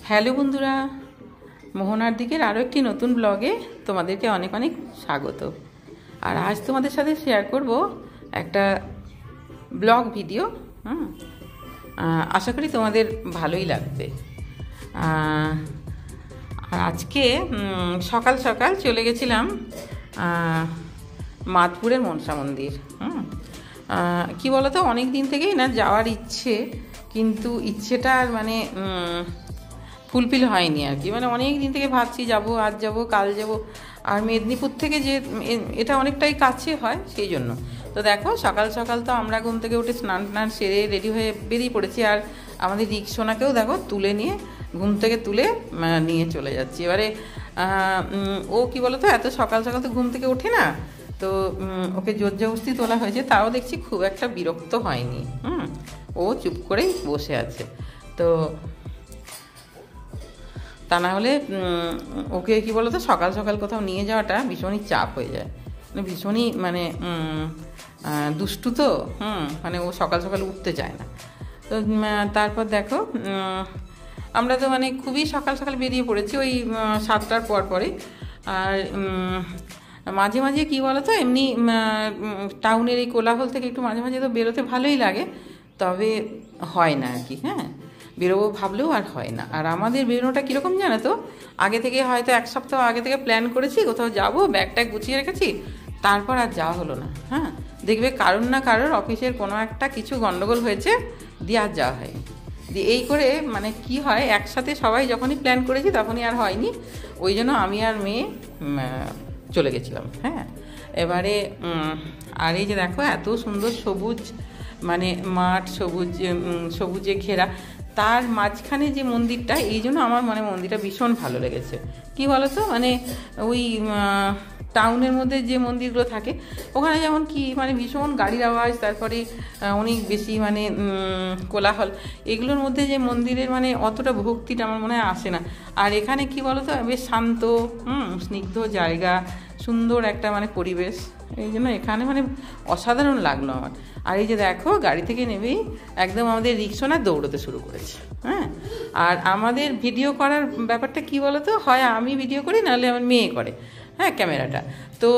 Hello বন্ধুরা, মোহনার দিকের আরও একটি নতুন ব্লগে তোমাদেরকে অনেক অনেক স্বাগত। আর আজ তোমাদের সাথে শেয়ার করব একটা ব্লগ ভিডিও। আশা করি তোমাদের ভালোই লাগবে। আর আজকে সকাল সকাল চলে গেছিলাম মাদপুরের মনসা মন্দির। কী বলো তো, অনেক দিন থেকেই না যাওয়ার ইচ্ছে, কিন্তু ইচ্ছেটা আর মানে ফুলফিল হয়নি আর কি। মানে অনেক দিন থেকে ভাবছি যাবো, আজ যাবো, কাল যাবো। আর মেদিনীপুর থেকে যে এটা অনেকটাই কাছে হয়, সেই জন্য। তো দেখো, সকাল সকাল তো আমরা ঘুম থেকে উঠে স্নান টান সেরে রেডি হয়ে বেরিয়ে পড়েছি। আর আমাদের রিক্সোনাকেও দেখো তুলে নিয়ে, ঘুম থেকে তুলে নিয়ে চলে যাচ্ছি। এবারে ও কি বলো তো, এত সকাল সকাল তো ঘুম থেকে ওঠে না, তো ওকে জোর জবরদস্তি তোলা হয়েছে। তাও দেখছি খুব একটা বিরক্ত হয়নি। ও চুপ করেই বসে আছে। তো তা না হলে ওকে কি বলো তো, সকাল সকাল কোথাও নিয়ে যাওয়াটা ভীষণই চাপ হয়ে যায়। মানে ভীষণই মানে দুষ্টু তো, মানে ও সকাল সকাল উঠতে চায় না। তো তারপর দেখো, আমরা তো মানে খুবই সকাল সকাল বেরিয়ে পড়েছি, ওই 7টার পর পরে। আর মাঝে মাঝে কী বলো তো, এমনি টাউনের এই কোলাহল থেকে একটু মাঝে মাঝে তো বেরোতে ভালোই লাগে, তবে হয় না আর কি। বেরোবো ভাবলেও আর হয় না। আর আমাদের বেরোনোটা কীরকম জানো তো, আগে থেকে হয়তো এক সপ্তাহ আগে থেকে প্ল্যান করেছি কোথাও যাবো, ব্যাগটা গুছিয়ে রেখেছি, তারপর আর যাওয়া হলো না। দেখবে কারোর না কারোর অফিসের কোনো একটা কিছু গন্ডগোল হয়েছে, দিয়ে আর যাওয়া হয়নি। দিয়ে এই করে মানে কি হয়, একসাথে সবাই যখনই প্ল্যান করেছি তখনই আর হয়নি। ওই জন্য আমি আর মেয়ে চলে গেছিলাম। এবারে আর এই যে দেখো, এত সুন্দর সবুজ মানে মাঠ, সবুজে ঘেরা, তার মাঝখানে যে মন্দিরটা, এই জন্য আমার মানে মন্দিরটা ভীষণ ভালো লেগেছে। কি বলো তো, মানে ওই টাউনের মধ্যে যে মন্দিরগুলো থাকে, ওখানে যেমন কি মানে ভীষণ গাড়ির আওয়াজ, তারপরে অনেক বেশি মানে কোলাহল, এগুলোর মধ্যে যে মন্দিরের মানে অতটা ভক্তিটা আমার মনে হয় আসে না। আর এখানে কি বলো তো, বেশ শান্ত, স্নিগ্ধ জায়গা, সুন্দর একটা মানে পরিবেশ, এই জন্য এখানে মানে অসাধারণ লাগলো আমার। আর এই যে দেখো, গাড়ি থেকে নেমেই একদম আমাদের রিক্সোনা দৌড়তে শুরু করেছে। আর আমাদের ভিডিও করার ব্যাপারটা কি বলো তো, হয় আমি ভিডিও করি, নাহলে আমার মেয়ে করে ক্যামেরাটা। তো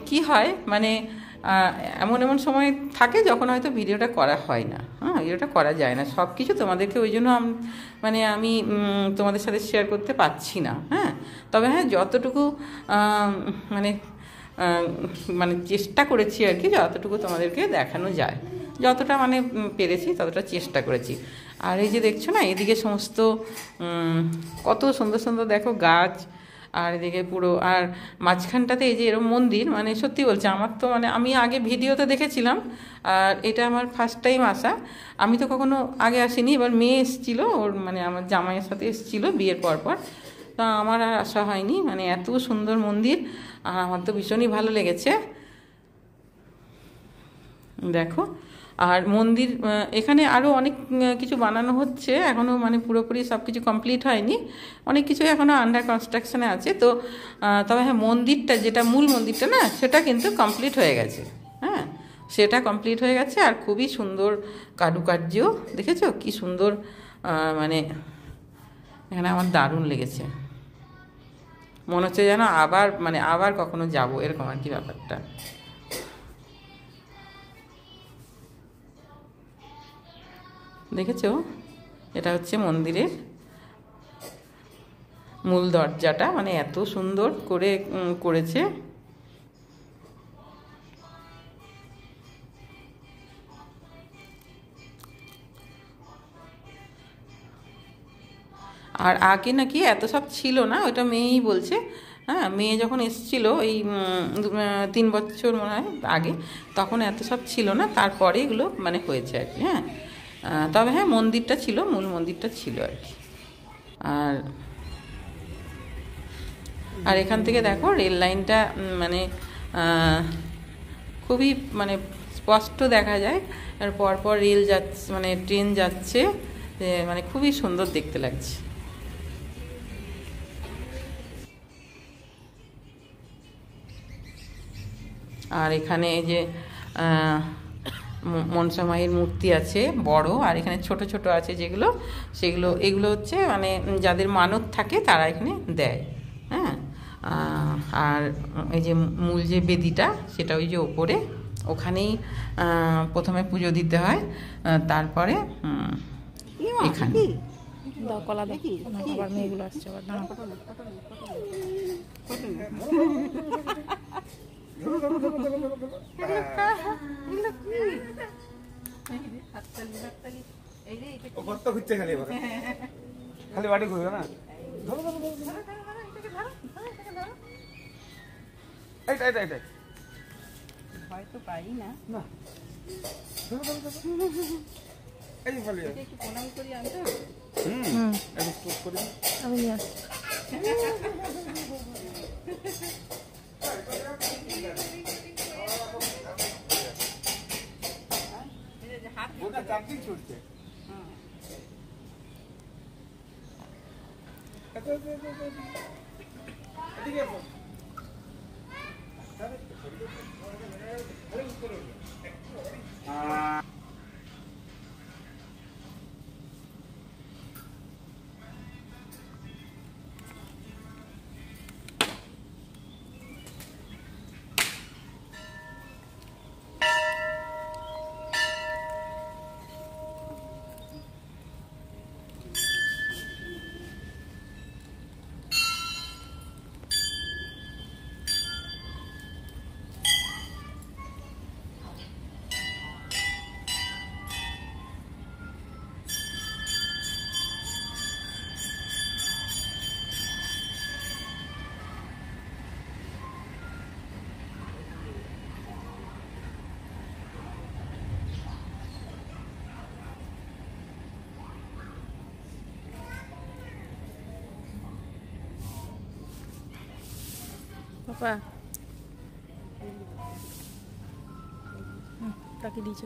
কি হয় মানে এমন এমন সময় থাকে যখন হয়তো ভিডিওটা করা হয় না, ভিডিওটা করা যায় না, সব কিছু তোমাদেরকে ওই জন্য মানে আমি তোমাদের সাথে শেয়ার করতে পারছি না। তবে যতটুকু মানে মানে চেষ্টা করেছি আর কি, যতটুকু তোমাদেরকে দেখানো যায়, যতটা মানে পেরেছি ততটা চেষ্টা করেছি। আর এই যে দেখছো না, এদিকে সমস্ত কত সুন্দর সুন্দর দেখো গাছ, আর এদিকে পুরো, আর মাঝখানটাতে এই যে এরকম মন্দির, মানে সত্যি বলছি, আমার তো মানে আমি আগে ভিডিওতে দেখেছিলাম, আর এটা আমার ফার্স্ট টাইম আসা। আমি তো কখনো আগে আসিনি, এবার মেয়ে এসেছিলো, ওর মানে আমার জামাইয়ের সাথে এসেছিলো বিয়ের পর পর, তা আমার আর আসা হয়নি। মানে এত সুন্দর মন্দির, আর আমার তো ভীষণই ভালো লেগেছে। দেখো, আর মন্দির এখানে আরও অনেক কিছু বানানো হচ্ছে এখনও, মানে পুরোপুরি সব কিছু কমপ্লিট হয়নি, অনেক কিছু এখনও আন্ডার কনস্ট্রাকশনে আছে। তো তবে মন্দিরটা, যেটা মূল মন্দিরটা না, সেটা কিন্তু কমপ্লিট হয়ে গেছে। সেটা কমপ্লিট হয়ে গেছে, আর খুবই সুন্দর কারুকার্য, দেখেছো কি সুন্দর, মানে এখানে আমার দারুণ লেগেছে। মনে হচ্ছে যেন আবার কখনো যাবো, এরকম আর কি ব্যাপারটা। দেখেছো, এটা হচ্ছে মন্দিরের মূল দরজাটা, মানে এত সুন্দর করে করেছে। আর আগে নাকি এত সব ছিল না, ওটা মেয়েই বলছে। মেয়ে যখন এসেছিলো এই 3 বছর মনে হয় আগে, তখন এত সব ছিল না, তারপরে এগুলো মানে হয়েছে আর কি। তবে মন্দিরটা ছিল, মূল মন্দিরটা ছিল আর কি। আর আর এখান থেকে দেখো রেল লাইনটা মানে খুবই মানে স্পষ্ট দেখা যায়, আর পরপর রেল যাচ্ছে, মানে ট্রেন যাচ্ছে, মানে খুবই সুন্দর দেখতে লাগছে। আর এখানে এই যে মনসা মায়ের মূর্তি আছে বড়, আর এখানে ছোট ছোট আছে যেগুলো, এগুলো হচ্ছে মানে যাদের মানত থাকে তারা এখানে দেয়। হ্যাঁ, আর এই যে মূল যে বেদিটা সেটা ওই যে ওপরে, ওখানেই প্রথমে পুজো দিতে হয়, তারপরে এখানে কলা দেখি আবার মেয়েগুলো আসছে আবার না খালি বাড়ি ঘুরবে না, হয়তো পারি না, একটু প্রণাম করি আনতে। আমি নিয়ে আসছি। চারদিন ছুটছে। পাপা তাকে দিয়েছে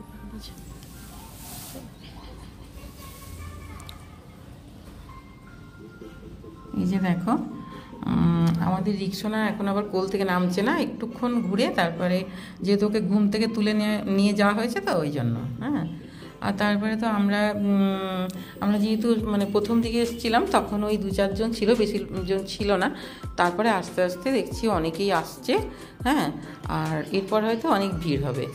এই যে দেখো আমাদের রিক্সোনা এখন আবার কোল থেকে নামছে না, একটুক্ষণ ঘুরে তারপরে যেহেতু ওকে ঘুম থেকে তুলে নিয়ে যাওয়া হয়েছে তো ওই জন্য। হ্যাঁ, আর তারপরে তো আমরা যেহেতু মানে প্রথম দিকে এসেছিলাম তখন ওই 2-4 জন ছিল, বেশি জন ছিল না। তারপরে আস্তে আস্তে দেখছি অনেকেই আসছে। হ্যাঁ, আর এরপর হয়তো অনেক ভিড় হবে।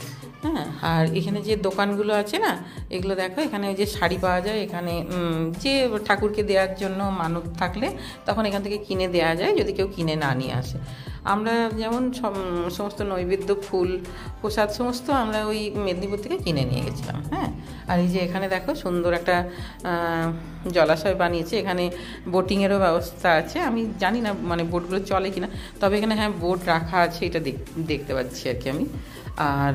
হ্যাঁ, আর এখানে যে দোকানগুলো আছে না, এগুলো দেখো, এখানে ওই যে শাড়ি পাওয়া যায়, এখানে যে ঠাকুরকে দেওয়ার জন্য মানত থাকলে তখন এখান থেকে কিনে দেওয়া যায় যদি কেউ কিনে না নিয়ে আসে। আমরা যেমন সমস্ত নৈবেদ্য, ফুল, প্রসাদ সমস্ত আমরা ওই মেদিনীপুর থেকে কিনে নিয়ে গেছিলাম। হ্যাঁ, আর এই যে এখানে দেখো সুন্দর একটা জলাশয় বানিয়েছে, এখানে বোটিংয়েরও ব্যবস্থা আছে। আমি জানি না মানে বোটগুলো চলে কিনা, তবে এখানে হ্যাঁ বোট রাখা আছে, এটা দেখতে পাচ্ছি আর কি আমি। আর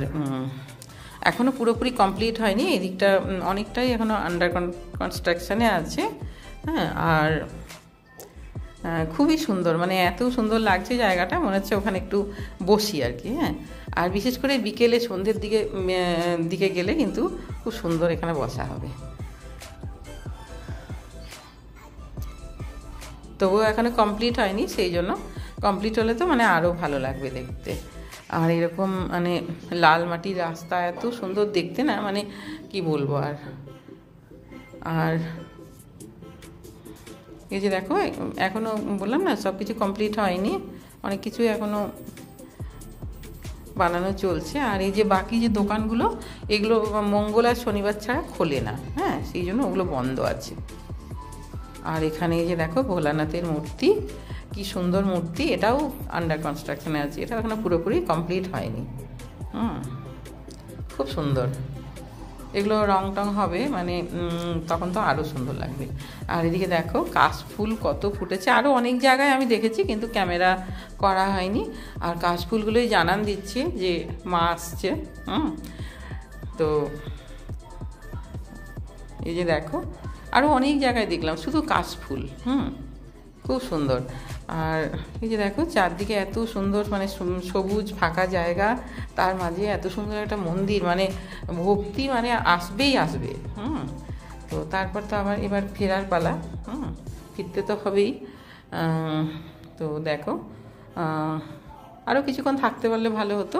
এখনও পুরোপুরি কমপ্লিট হয়নি, এই দিকটা অনেকটাই এখনও আন্ডার কনস্ট্রাকশানে আছে। হ্যাঁ, আর খুবই সুন্দর, মানে এত সুন্দর লাগছে জায়গাটা, মনে হচ্ছে ওখানে একটু বসি আর কি। হ্যাঁ, আর বিশেষ করে বিকেলে সন্ধ্যের দিকে গেলে কিন্তু খুব সুন্দর এখানে বসা হবে। তবুও এখনো কমপ্লিট হয়নি, সেই জন্য কমপ্লিট হলে তো মানে আরও ভালো লাগবে দেখতে। আর এরকম মানে লাল মাটির রাস্তা এত সুন্দর দেখতে না, মানে কি বলবো। আর এই যে দেখো এখনও বললাম না সব কিছু কমপ্লিট হয়নি, অনেক কিছু এখনও বানানো চলছে। আর এই যে বাকি যে দোকানগুলো, এগুলো মঙ্গল আর শনিবার ছাড়া খোলে না। হ্যাঁ, সেই জন্য ওগুলো বন্ধ আছে। আর এখানে এই যে দেখো ভোলানাথের মূর্তি, কি সুন্দর মূর্তি, এটাও আন্ডার কনস্ট্রাকশনে আছে, এটা এখনো পুরোপুরি কমপ্লিট হয়নি। খুব সুন্দর, এগুলো রং টং হবে মানে তখন তো আরও সুন্দর লাগবে। আর এদিকে দেখো কাশফুল কত ফুটেছে, আরও অনেক জায়গায় আমি দেখেছি কিন্তু ক্যামেরা করা হয়নি। আর কাশফুলগুলোই জানান দিচ্ছে যে মা আসছে। তো এই যে দেখো আরও অনেক জায়গায় দেখলাম শুধু কাশফুল। খুব সুন্দর। আর এই যে দেখো চারদিকে এত সুন্দর মানে সবুজ ফাঁকা জায়গা, তার মাঝে এত সুন্দর একটা মন্দির, মানে ভক্তি মানে আসবেই আসবে। তো তারপর তো আবার এবার ফেরার পালা, ফিরতে তো হবেই। তো দেখো আরও কিছুক্ষণ থাকতে পারলে ভালো হতো।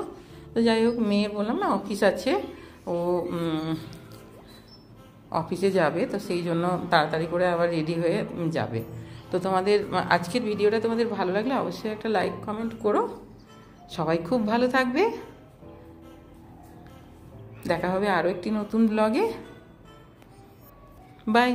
তো যাই হোক, মেয়ের বললাম না অফিস আছে, ও ও অফিসে যাবে, তো সেই জন্য তাড়াতাড়ি করে আবার রেডি হয়ে যাবে। তো তোমাদের আজকের ভিডিওটা তোমাদের ভালো লাগলে অবশ্যই একটা লাইক কমেন্ট করো। সবাই খুব ভালো থাকবে। দেখা হবে আরও একটি নতুন ব্লগে। বাই।